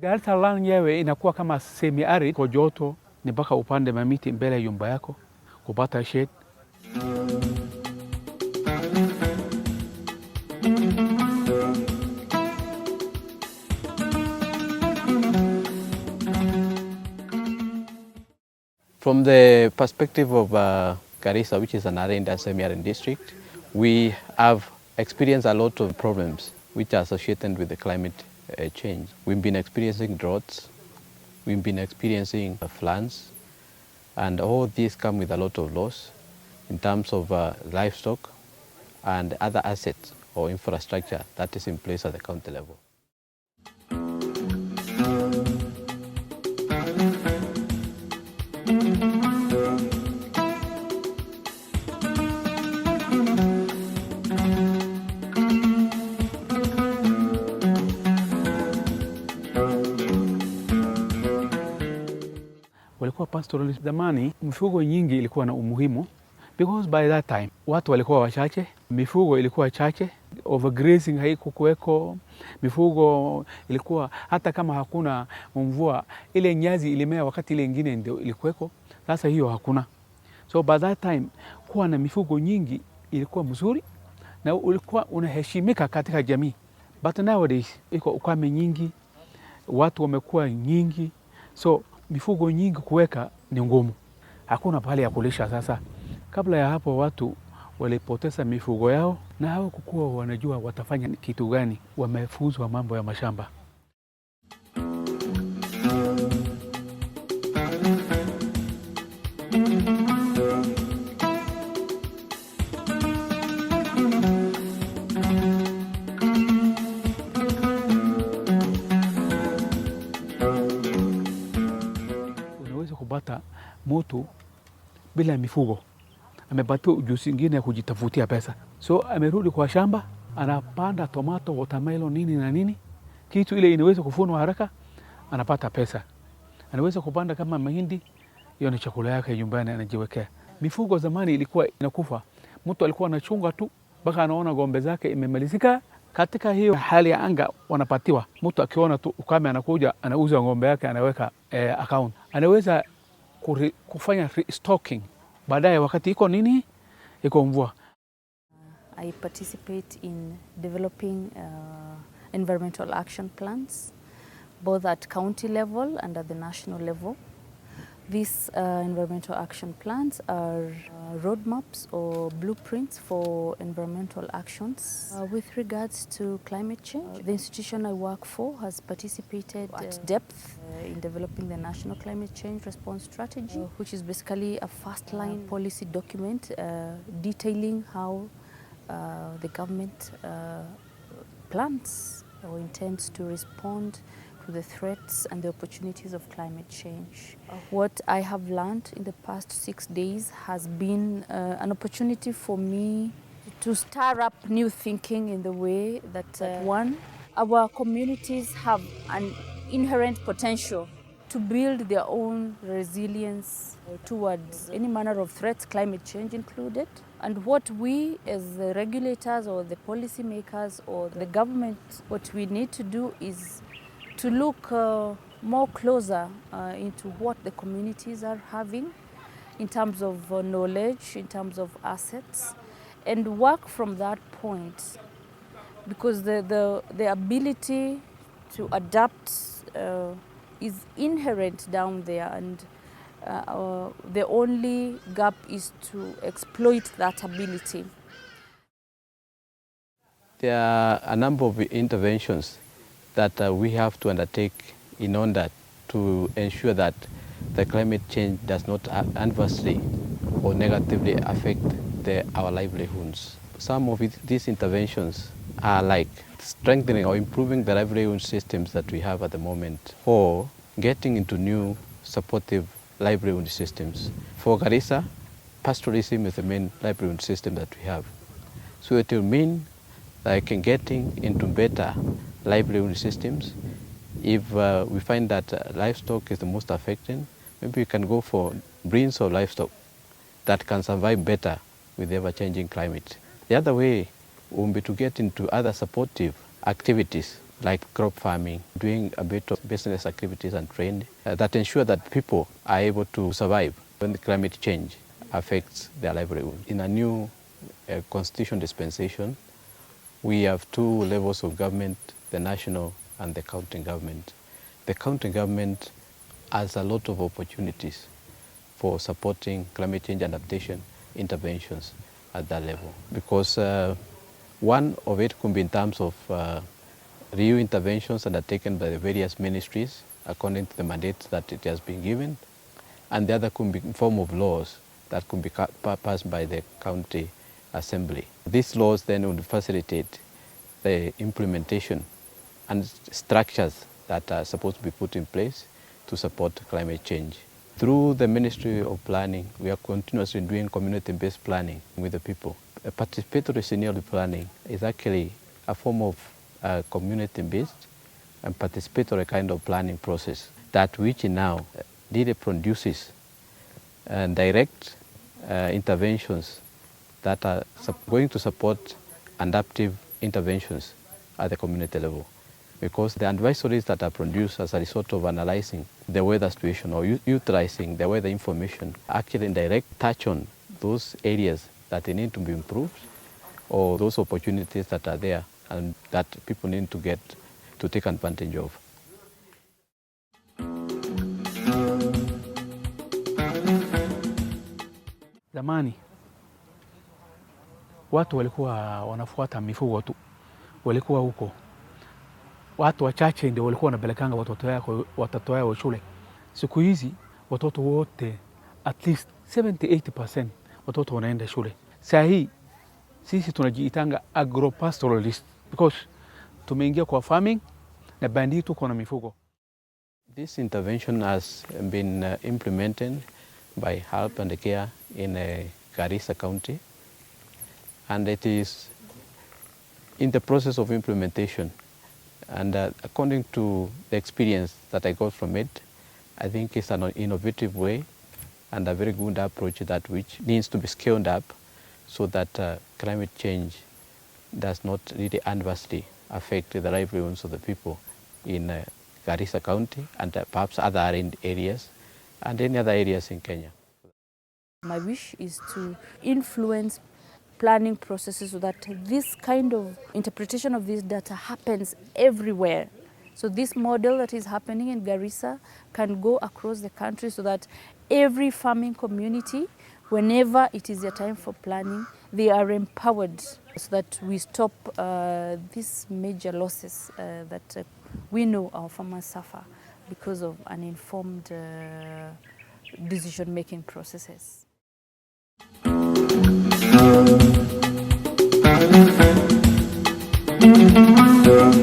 Garissa land yewe inakuwa kama semi arid, kwa joto ni mpaka upande mamiti mbele ya nyumba yako kupata shade. From the perspective of Garissa, which is an arid and semi-arid district, we have experienced a lot of problems which are associated with the climate change. We've been experiencing droughts, we've been experiencing floods, and all these come with a lot of loss in terms of livestock and other assets or infrastructure that is in place at the county level. Walikuwa pastoralist zamani, mifugo nyingi ilikuwa na umuhimu because by that time watu walikuwa wachache, mifugo ilikuwa chache, overgrazing haikukuweko, mifugo ilikuwa hata kama hakuna mvua ile nyazi ilimea wakati ile ingine ndio ilikuweko. Sasa hiyo hakuna. So by that time kuwa na mifugo nyingi ilikuwa mzuri na ulikuwa unaheshimika katika jamii. But nowadays iko ukame nyingi, watu wamekuwa nyingi, so mifugo nyingi kuweka ni ngumu. Hakuna pahali ya kulisha sasa. Kabla ya hapo watu walipoteza mifugo yao na hawakuwa wanajua watafanya kitu gani. Wamefunzwa mambo ya mashamba. Unaweza kupata mtu bila mifugo, amepatiwa ujuzi mwingine ya kujitafutia pesa. So amerudi kwa shamba, anapanda tomato, watermelon, nini na nini. Kitu ile inaweza kuvunwa haraka, anapata pesa. Anaweza kupanda kama mahindi, hiyo ni chakula yake nyumbani anajiwekea. Mifugo zamani ilikuwa inakufa. Mtu alikuwa anachunga tu mpaka anaona ng'ombe zake imemalizika. Katika hiyo hali ya anga wanapatiwa. Mtu akiona tu ukame anakuja, anauza ng'ombe yake, anaweka account. Anaweza kufanya restocking baadaye wakati iko nini? Iko mvua. I participate in developing environmental action plans both at county level and at the national level. These environmental action plans are roadmaps or blueprints for environmental actions. With regards to climate change, the institution I work for has participated at depth in developing the National Climate Change Response Strategy, which is basically a first-line policy document detailing how the government plans or intends to respond to the threats and the opportunities of climate change. What I have learned in the past 6 days has been an opportunity for me to stir up new thinking in the way that one, our communities have an inherent potential to build their own resilience towards any manner of threats, climate change included. And what we as the regulators or the policymakers or the government, what we need to do is to look more closer into what the communities are having in terms of knowledge, in terms of assets, and work from that point. Because the ability to adapt is inherent down there, and the only gap is to exploit that ability. There are a number of interventions that we have to undertake in order to ensure that the climate change does not adversely or negatively affect our livelihoods. Some of these interventions are like strengthening or improving the livelihood systems that we have at the moment, or getting into new supportive livelihood systems. For Garissa, pastoralism is the main livelihood system that we have. So it will mean like getting into better livelihood systems. If we find that livestock is the most affected, maybe we can go for breeds of livestock that can survive better with the ever-changing climate. The other way will be to get into other supportive activities like crop farming, doing a bit of business activities and trade that ensure that people are able to survive when the climate change affects their livelihood. In a new constitution dispensation, we have two levels of government, the national and the county government. The county government has a lot of opportunities for supporting climate change adaptation interventions at that level, because one of it could be in terms of review interventions undertaken by the various ministries according to the mandates that it has been given, and the other could be in form of laws that could be passed by the county assembly. These laws then would facilitate the implementation and structures that are supposed to be put in place to support climate change. Through the Ministry of Planning, we are continuously doing community-based planning with the people. A participatory scenario planning is actually a form of community-based and participatory kind of planning process that which now really produces direct interventions that are going to support adaptive interventions at the community level. Because the advisories that are produced as a result of analyzing the weather situation or utilizing the weather information actually in direct touch on those areas that they need to be improved or those opportunities that are there and that people need to get to take advantage of. Zamani watu walikuwa wanafuata mifugo tu, walikuwa huko. Watu wachache ndio walikuwa wanapelekanga watoto wao shule. Siku hizi watoto wote at least 70-80% watoto wanaenda shule. Saa hii sisi tunajiitanga agropastoralist because tumeingia kwa farming na bandi tuko na mifugo. This intervention has been implemented by HELP and CARE in Garissa County, and it is in the process of implementation. And according to the experience that I got from it, I think it's an innovative way and a very good approach that which needs to be scaled up so that climate change does not really adversely affect the livelihoods of the people in Garissa County and perhaps other areas and any other areas in Kenya. My wish is to influence planning processes so that this kind of interpretation of this data happens everywhere. So this model that is happening in Garissa can go across the country so that every farming community, whenever it is their time for planning, they are empowered so that we stop these major losses that we know our farmers suffer because of uninformed decision-making processes. Thank you.